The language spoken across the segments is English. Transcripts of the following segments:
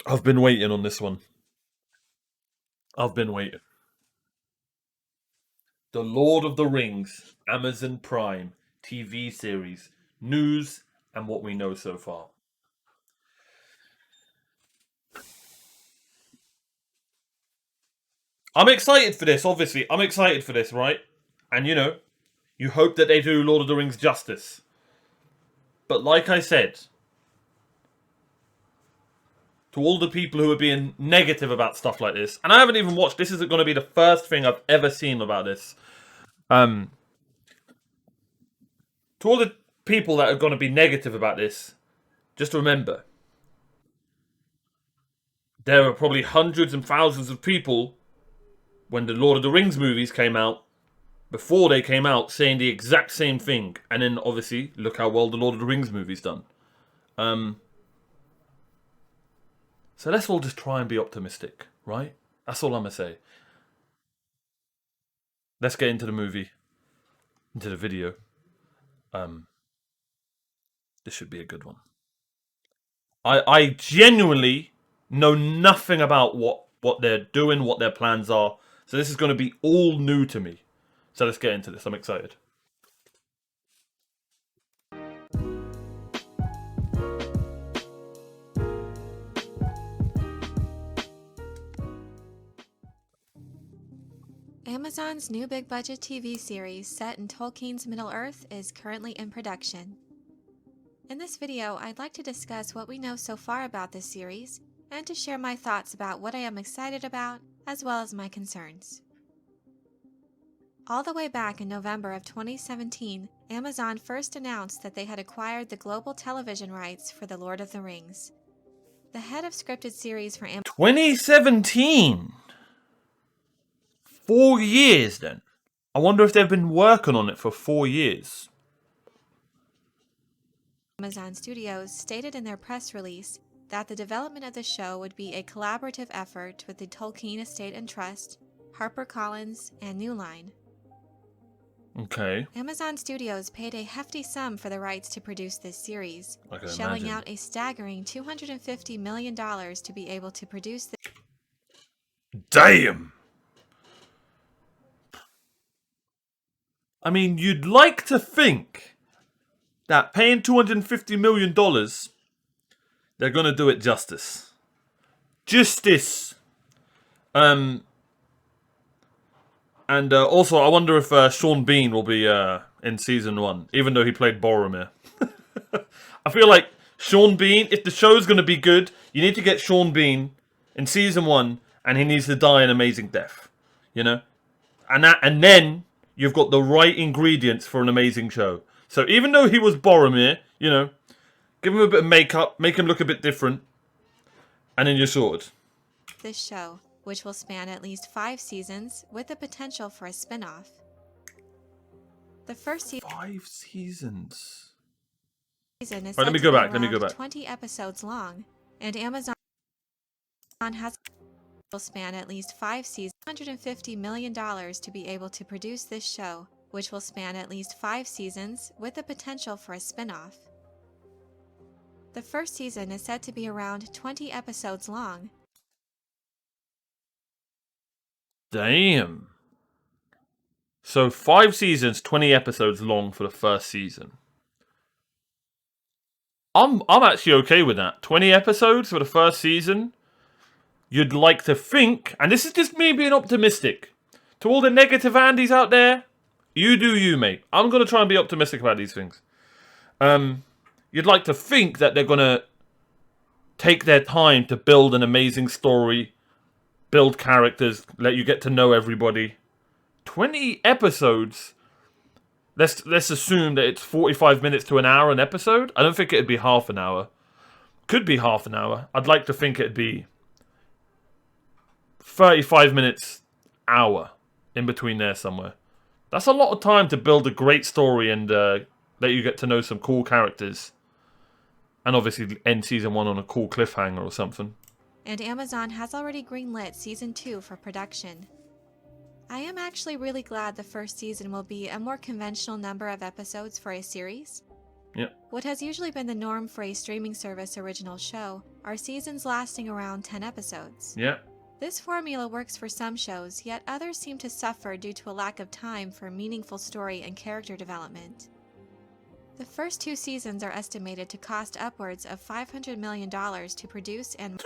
I've been waiting on this one. I've been waiting. The Lord of the Rings, Amazon Prime, TV series, news, and what we know so far. I'm excited for this, obviously. I'm excited for this, right? And you hope that they do Lord of the Rings justice. But like I said, to all the people who are being negative about stuff like this, and I haven't even watched, this isn't going to be the first thing I've ever seen about this. To all the people that are going to be negative about this, just remember, there are probably hundreds and thousands of people when the Lord of the Rings movies came out, before they came out, saying the exact same thing. And then, obviously, look how well the Lord of the Rings movie's done. So let's all just try and be optimistic, right? That's all I'm going to say. Let's get into the movie, into the video. This should be a good one. I genuinely know nothing about what they're doing, what their plans are. So this is going to be all new to me. So let's get into this. I'm excited. Amazon's new big-budget TV series set in Tolkien's Middle-earth is currently in production. In this video, I'd like to discuss what we know so far about this series, and to share my thoughts about what I am excited about, as well as my concerns. All the way back in November of 2017, Amazon first announced that they had acquired the global television rights for The Lord of the Rings. The head of scripted series for 2017? 4 years then? I wonder if they've been working on it for 4 years. Amazon Studios stated in their press release that the development of the show would be a collaborative effort with the Tolkien Estate and Trust, HarperCollins, and New Line. Okay. Amazon Studios paid a hefty sum for the rights to produce this series, shelling imagine. out a staggering $250 million to be able to produce this. Damn! I mean, you'd like to think that paying $250 million, they're going to do it justice. Justice! And also, I wonder if Sean Bean will be in season 1, even though he played Boromir. I feel like Sean Bean, if the show's going to be good, you need to get Sean Bean in season 1, and he needs to die an amazing death. And then you've got the right ingredients for an amazing show. So even though he was Boromir, give him a bit of makeup, make him look a bit different, and then you're sorted. This show, which will span at least 5 seasons with the potential for a spin-off. The first season 5 seasons. is Right, let me go back. 20 episodes long, and Amazon has will span at least 5 seasons. $150 million to be able to produce this show, which will span at least 5 seasons with the potential for a spin-off. The first season is said to be around 20 episodes long. Damn. So 5 seasons, 20 episodes long for the first season. I'm actually okay with that. 20 episodes for the first season. You'd like to think, and this is just me being optimistic, to all the negative Andys out there, you do you, mate. I'm going to try and be optimistic about these things. You'd like to think that they're going to take their time to build an amazing story, build characters, let you get to know everybody. 20 episodes? Let's assume that it's 45 minutes to an hour an episode. I don't think it'd be half an hour. Could be half an hour. I'd like to think it'd be 35 minutes, hour, in between there somewhere. That's a lot of time to build a great story and let you get to know some cool characters. And obviously end season 1 on a cool cliffhanger or something. And Amazon has already greenlit season 2 for production. I am actually really glad the first season will be a more conventional number of episodes for a series. Yep. What has usually been the norm for a streaming service original show are seasons lasting around 10 episodes. Yeah. This formula works for some shows, yet others seem to suffer due to a lack of time for meaningful story and character development. The first 2 seasons are estimated to cost upwards of $500 million to produce and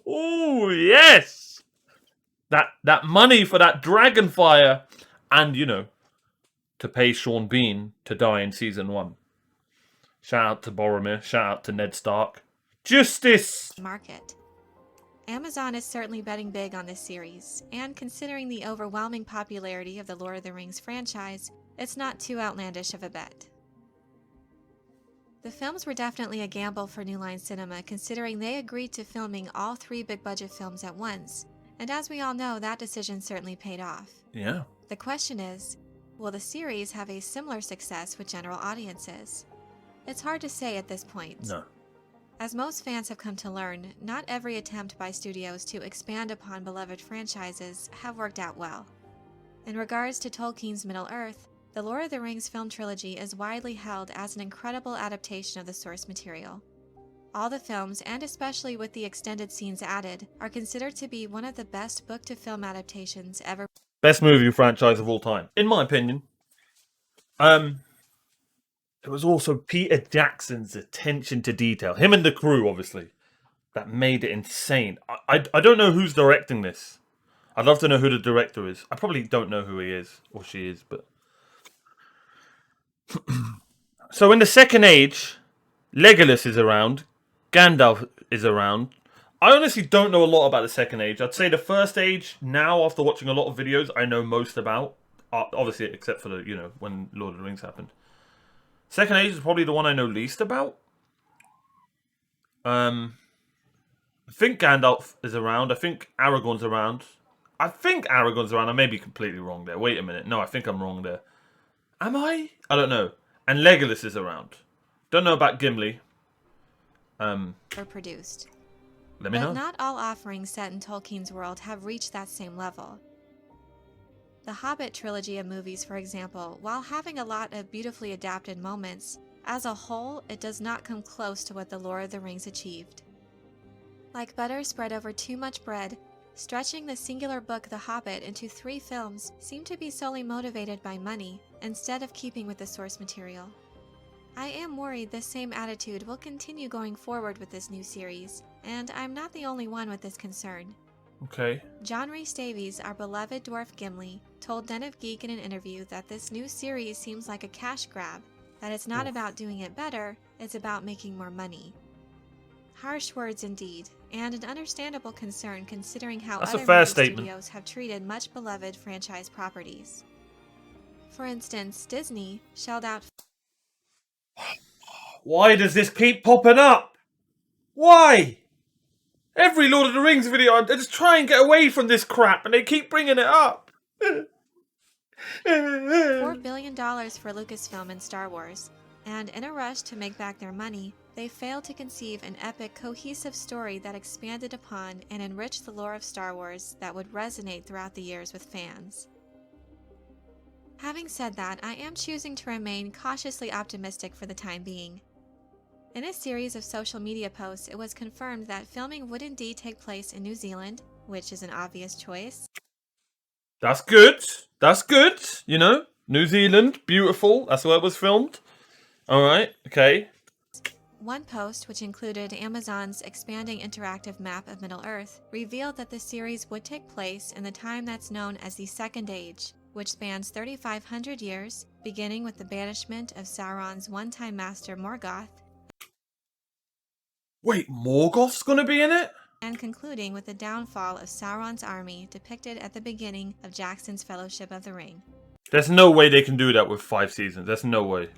Oh, yes! That money for that dragon fire and, you know, to pay Sean Bean to die in season 1. Shout out to Boromir. Shout out to Ned Stark. Justice! market. Amazon is certainly betting big on this series, and considering the overwhelming popularity of the Lord of the Rings franchise, it's not too outlandish of a bet. The films were definitely a gamble for New Line Cinema, considering they agreed to filming all 3 big-budget films at once, and as we all know, that decision certainly paid off. Yeah. The question is, will the series have a similar success with general audiences? It's hard to say at this point. No. As most fans have come to learn, not every attempt by studios to expand upon beloved franchises have worked out well. In regards to Tolkien's Middle-earth, the Lord of the Rings film trilogy is widely held as an incredible adaptation of the source material. All the films, and especially with the extended scenes added, are considered to be one of the best book-to-film adaptations ever. Best movie franchise of all time, in my opinion. It was also Peter Jackson's attention to detail, him and the crew, obviously, that made it insane. I don't know who's directing this. I'd love to know who the director is. I probably don't know who he is or she is, but so in the Second Age, Legolas is around, Gandalf is around. I honestly don't know a lot about the Second Age. I'd say the First Age, now after watching a lot of videos, I know most about. Obviously, except for the, you know, when Lord of the Rings happened. Second Age is probably the one I know least about. I think Gandalf is around. I think Aragorn's around. I may be completely wrong there. Wait a minute. No, I think I'm wrong there. Am I? I don't know. And Legolas is around. Don't know about Gimli. Were produced. Let me know. But not all offerings set in Tolkien's world have reached that same level. The Hobbit trilogy of movies, for example, while having a lot of beautifully adapted moments, as a whole, it does not come close to what the Lord of the Rings achieved. Like butter spread over too much bread, stretching the singular book The Hobbit into 3 films seemed to be solely motivated by money, instead of keeping with the source material. I am worried this same attitude will continue going forward with this new series, and I'm not the only one with this concern. Okay. John Rhys Davies, our beloved dwarf Gimli, told Den of Geek in an interview that this new series seems like a cash grab, that it's not about doing it better, it's about making more money. Harsh words indeed, and an understandable concern considering how That's a other fair movie statement. studios have treated much beloved franchise properties. For instance, Disney shelled out Why does this keep popping up? Why? Every Lord of the Rings video, I just try and get away from this crap, and they keep bringing it up. $4 billion for Lucasfilm and Star Wars, and in a rush to make back their money, they failed to conceive an epic, cohesive story that expanded upon and enriched the lore of Star Wars that would resonate throughout the years with fans. Having said that, I am choosing to remain cautiously optimistic for the time being. In a series of social media posts, it was confirmed that filming would indeed take place in New Zealand, which is an obvious choice. That's good. That's good. You know, New Zealand, beautiful. That's where it was filmed. All right. Okay. One post, which included Amazon's expanding interactive map of Middle-earth, revealed that the series would take place in the time that's known as the Second Age, which spans 3,500 years, beginning with the banishment of Sauron's one-time master Morgoth, Wait, Morgoth's gonna be in it? and concluding with the downfall of Sauron's army depicted at the beginning of Jackson's Fellowship of the Ring. There's no way they can do that with 5 seasons. There's no way.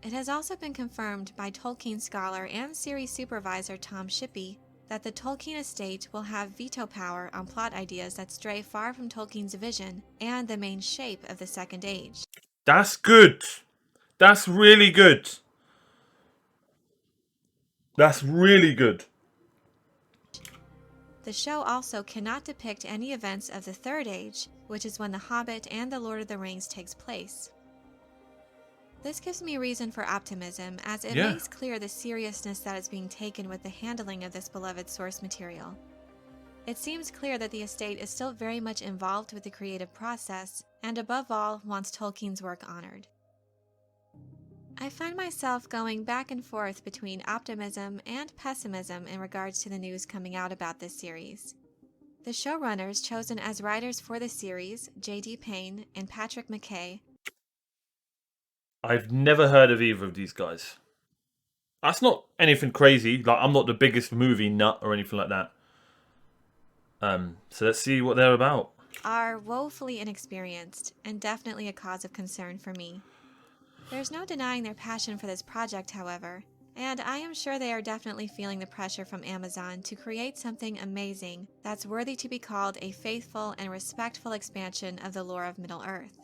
It has also been confirmed by Tolkien scholar and series supervisor Tom Shippey that the Tolkien estate will have veto power on plot ideas that stray far from Tolkien's vision and the main shape of the Second Age. That's good. That's really good. That's really good. The show also cannot depict any events of the Third Age, which is when The Hobbit and The Lord of the Rings takes place. This gives me reason for optimism, as it makes clear the seriousness that is being taken with the handling of this beloved source material. It seems clear that the estate is still very much involved with the creative process, and above all, wants Tolkien's work honored. I find myself going back and forth between optimism and pessimism in regards to the news coming out about this series. The showrunners chosen as writers for the series, J.D. Payne and Patrick McKay. I've never heard of either of these guys. That's not anything crazy. Like, I'm not the biggest movie nut or anything like that. So let's see what they're about. Are woefully inexperienced and definitely a cause of concern for me. There's no denying their passion for this project, however, and I am sure they are definitely feeling the pressure from Amazon to create something amazing that's worthy to be called a faithful and respectful expansion of the lore of Middle-earth.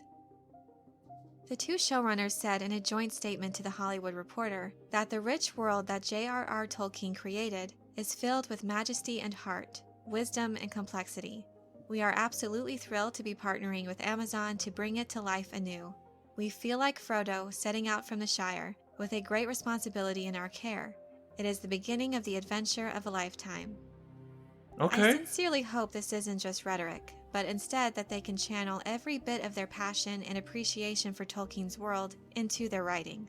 The two showrunners said in a joint statement to The Hollywood Reporter that the rich world that J.R.R. Tolkien created is filled with majesty and heart, wisdom and complexity. We are absolutely thrilled to be partnering with Amazon to bring it to life anew. We feel like Frodo setting out from the Shire, with a great responsibility in our care. It is the beginning of the adventure of a lifetime. Okay. I sincerely hope this isn't just rhetoric, but instead that they can channel every bit of their passion and appreciation for Tolkien's world into their writing.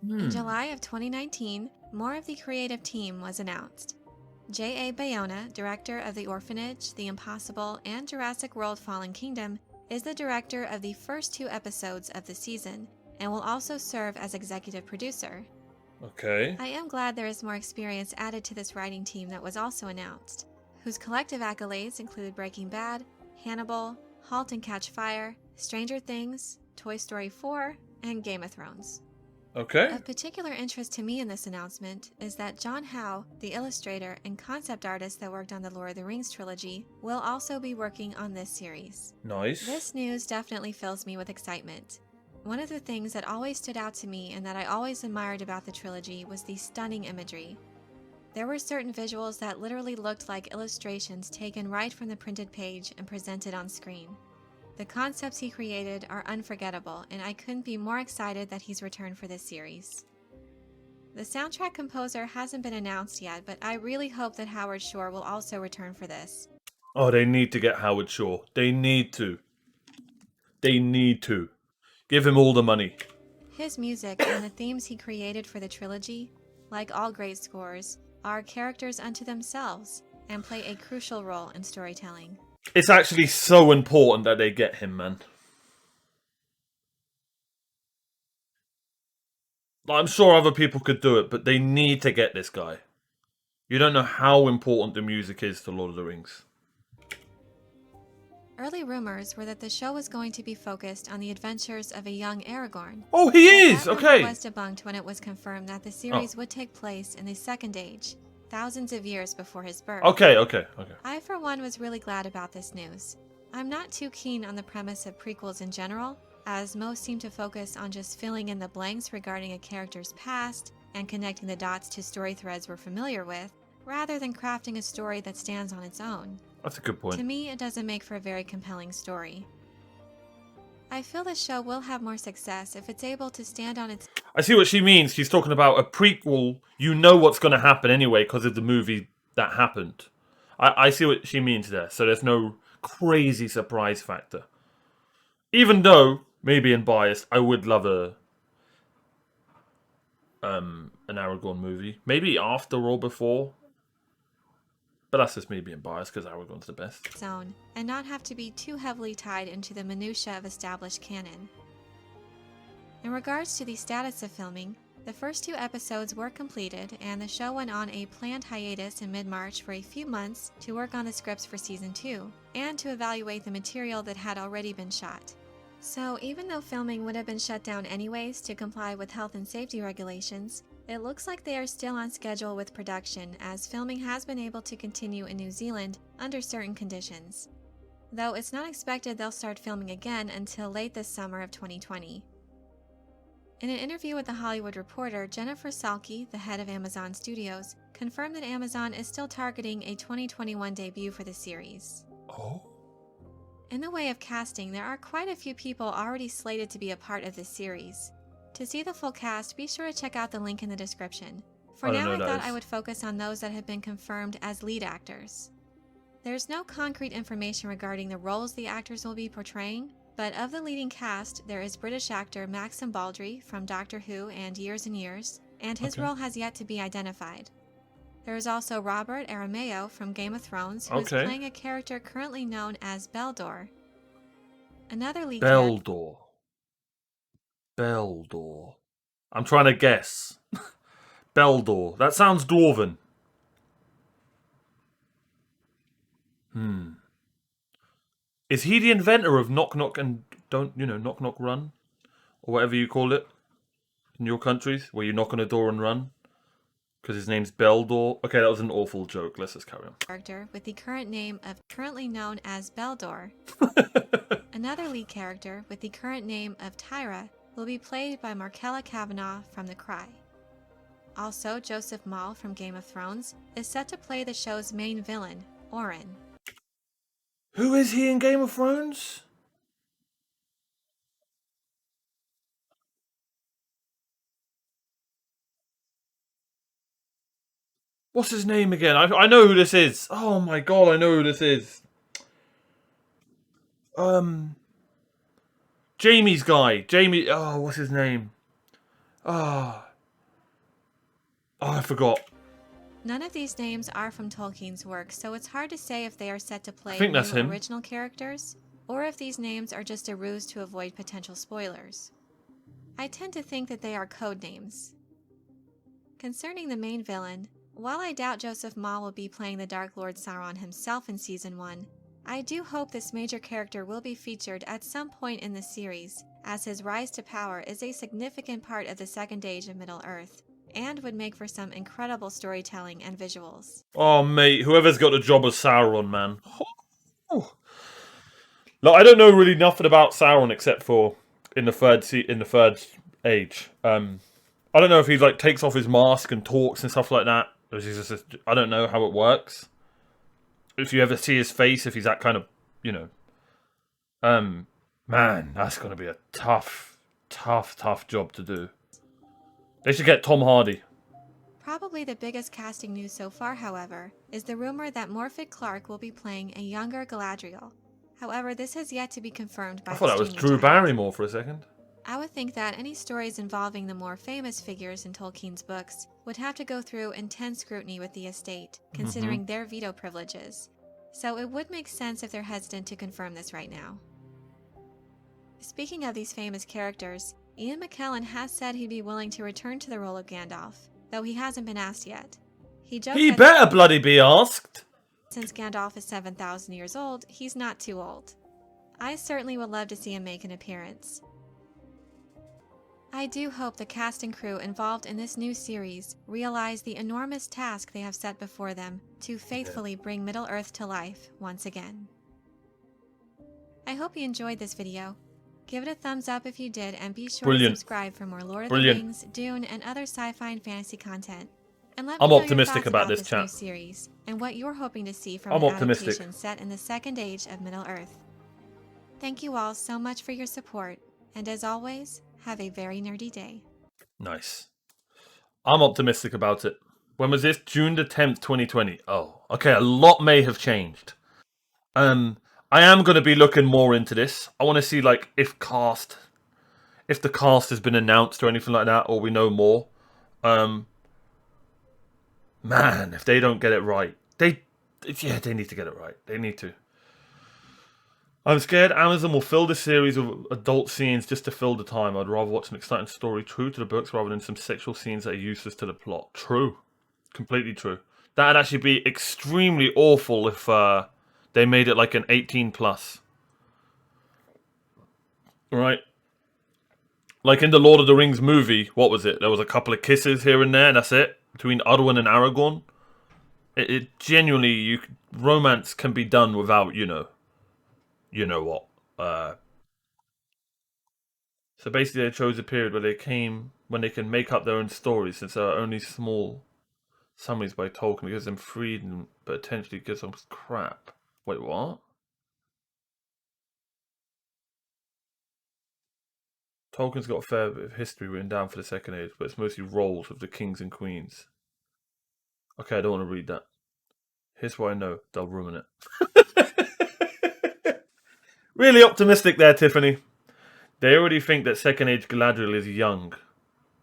In July of 2019, more of the creative team was announced. J.A. Bayona, director of The Orphanage, The Impossible, and Jurassic World Fallen Kingdom, is the director of the first 2 episodes of the season, and will also serve as executive producer. Okay. I am glad there is more experience added to this writing team that was also announced, whose collective accolades include Breaking Bad, Hannibal, Halt and Catch Fire, Stranger Things, Toy Story 4, and Game of Thrones. Okay. Of particular interest to me in this announcement is that John Howe, the illustrator and concept artist that worked on the Lord of the Rings trilogy, will also be working on this series. Nice. This news definitely fills me with excitement. One of the things that always stood out to me and that I always admired about the trilogy was the stunning imagery. There were certain visuals that literally looked like illustrations taken right from the printed page and presented on screen. The concepts he created are unforgettable, and I couldn't be more excited that he's returned for this series. The soundtrack composer hasn't been announced yet, but I really hope that Howard Shore will also return for this. Oh, they need to get Howard Shore. They need to. They need to. Give him all the money. His music and the themes he created for the trilogy, like all great scores, are characters unto themselves and play a crucial role in storytelling. It's actually so important that they get him, man. I'm sure other people could do it, but they need to get this guy. You don't know how important the music is to Lord of the Rings. Early rumors were that the show was going to be focused on the adventures of a young Aragorn. Oh, he is! That Okay. was debunked when it was confirmed that the series would take place in the Second Age, thousands of years before his birth. Okay. I, for one, was really glad about this news. I'm not too keen on the premise of prequels in general, as most seem to focus on just filling in the blanks regarding a character's past and connecting the dots to story threads we're familiar with, rather than crafting a story that stands on its own. That's a good point. To me, it doesn't make for a very compelling story. I feel the show will have more success if it's able to stand on its... I see what she means. She's talking about a prequel. You know what's going to happen anyway because of the movie that happened. I see what she means there. So there's no crazy surprise factor. Even though, maybe in bias, I would love an Aragorn movie. Maybe after or before. But that's just me being biased because Aragorn's the best. ...zone, and not have to be too heavily tied into the minutiae of established canon. In regards to the status of filming, the first 2 episodes were completed, and the show went on a planned hiatus in mid-March for a few months to work on the scripts for Season 2, and to evaluate the material that had already been shot. So even though filming would have been shut down anyways to comply with health and safety regulations, it looks like they are still on schedule with production, as filming has been able to continue in New Zealand under certain conditions. Though it's not expected they'll start filming again until late this summer of 2020. In an interview with The Hollywood Reporter, Jennifer Salke, the head of Amazon Studios, confirmed that Amazon is still targeting a 2021 debut for the series. Oh? In the way of casting, there are quite a few people already slated to be a part of this series. To see the full cast, be sure to check out the link in the description. For now, I thought I would focus on those that have been confirmed as lead actors. There's no concrete information regarding the roles the actors will be portraying, but of the leading cast, there is British actor Maxim Baldry from Doctor Who and Years and Years, and his role has yet to be identified. There is also Robert Arameo from Game of Thrones, who is playing a character currently known as Beldor. Another lead Beldor. Beldor. I'm trying to guess. Beldor. That sounds dwarven. Is he the inventor of Knock Knock and Knock Knock Run? Or whatever you call it in your countries, where you knock on a door and run? Because his name's Beldor. Okay, that was an awful joke. Let's just carry on. Character with the current name of currently known as Beldor. Another lead character with the current name of Tyra will be played by Markella Kavanagh from The Cry. Also, Joseph Mall from Game of Thrones is set to play the show's main villain, Oren. Who is he in Game of Thrones? What's his name again? I know who this is. Oh my god, I know who this is. Jamie's guy. Jamie. Oh, what's his name? Oh, I forgot. None of these names are from Tolkien's work, so it's hard to say if they are set to play new original characters, or if these names are just a ruse to avoid potential spoilers. I tend to think that they are code names. Concerning the main villain, while I doubt Joseph Mall will be playing the Dark Lord Sauron himself in Season 1, I do hope this major character will be featured at some point in the series, as his rise to power is a significant part of the Second Age of Middle-earth, and would make for some incredible storytelling and visuals. Oh mate, whoever's got the job of Sauron, man. Oh. Look, I don't know really nothing about Sauron except for in the third age. I don't know if he like takes off his mask and talks and stuff like that. Or is he just, I don't know how it works. If you ever see his face, if he's that kind of, man, that's gonna be a tough job to do. They should get Tom Hardy. Probably the biggest casting news so far, however, is the rumor that Morfydd Clark will be playing a younger Galadriel. However, this has yet to be confirmed by I thought that was Drew Barrymore for a second. I would think that any stories involving the more famous figures in Tolkien's books would have to go through intense scrutiny with the estate, considering their veto privileges. So it would make sense if they're hesitant to confirm this right now. Speaking of these famous characters, Ian McKellen has said he'd be willing to return to the role of Gandalf, though he hasn't been asked yet. He better bloody be asked! Since Gandalf is 7,000 years old, he's not too old. I certainly would love to see him make an appearance. I do hope the cast and crew involved in this new series realize the enormous task they have set before them to faithfully bring Middle-earth to life once again. I hope you enjoyed this video. Give it a thumbs up if you did, and be sure to subscribe for more Lord of the Rings, Dune, and other sci-fi and fantasy content. And let me know your thoughts about this new series and what you're hoping to see from an adaptation set in the Second Age of Middle-earth. Thank you all so much for your support, and as always, have a very nerdy day. Nice. I'm optimistic about it. When was this? June the 10th, 2020. Oh, okay, a lot may have changed. I am going to be looking more into this. I want to see, like, if the cast has been announced or anything like that, or we know more. Man, if they don't get it right, they need to get it right. They need to. I'm scared Amazon will fill the series with adult scenes just to fill the time. I'd rather watch an exciting story true to the books rather than some sexual scenes that are useless to the plot. True. Completely true. That'd actually be extremely awful if they made it like an 18+. Right? Like in the Lord of the Rings movie, what was it? There was a couple of kisses here and there, and that's it. Between Arwen and Aragorn. It genuinely, romance can be done without, you know what. So basically they chose a period where when they can make up their own stories, since there are only small summaries by Tolkien. It gives them freedom, but potentially gives them crap. Wait, what? Tolkien's got a fair bit of history written down for the Second Age, but it's mostly roles of the kings and queens. Okay, I don't want to read that. Here's what I know. They'll ruin it. Really optimistic there, Tiffany. They already think that Second Age Galadriel is young.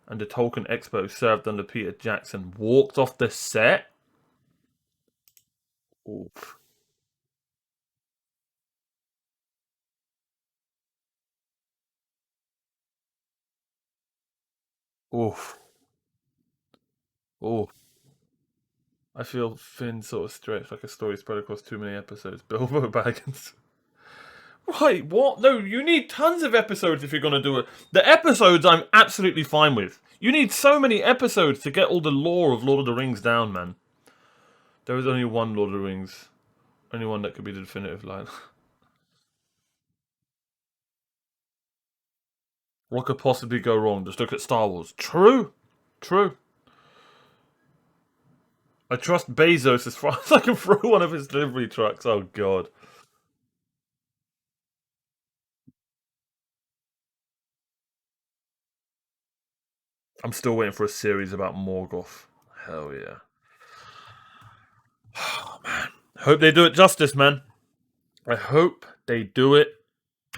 And the Tolkien Expo served under Peter Jackson walked off the set? Oof. Oof. Oof. I feel thin sort of stretched like a story spread across too many episodes. Bilbo Baggins. Right, what? No, you need tons of episodes if you're going to do it. The episodes I'm absolutely fine with. You need so many episodes to get all the lore of Lord of the Rings down, man. There is only one Lord of the Rings. Only one that could be the definitive line. What could possibly go wrong? Just look at Star Wars. True. True. I trust Bezos as far as I can throw one of his delivery trucks. Oh, God. I'm still waiting for a series about Morgoth. Hell yeah. Oh, man. Hope they do it justice, man. I hope they do it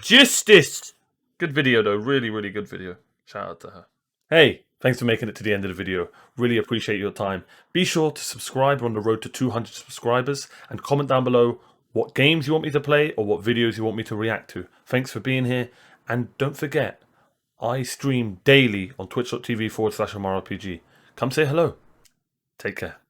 justice. Good video, though. Really, really good video. Shout out to her. Hey, thanks for making it to the end of the video. Really appreciate your time. Be sure to subscribe. We're on the road to 200 subscribers. And comment down below what games you want me to play or what videos you want me to react to. Thanks for being here. And don't forget, I stream daily on twitch.tv/OmarioRpg. Come say hello. Take care.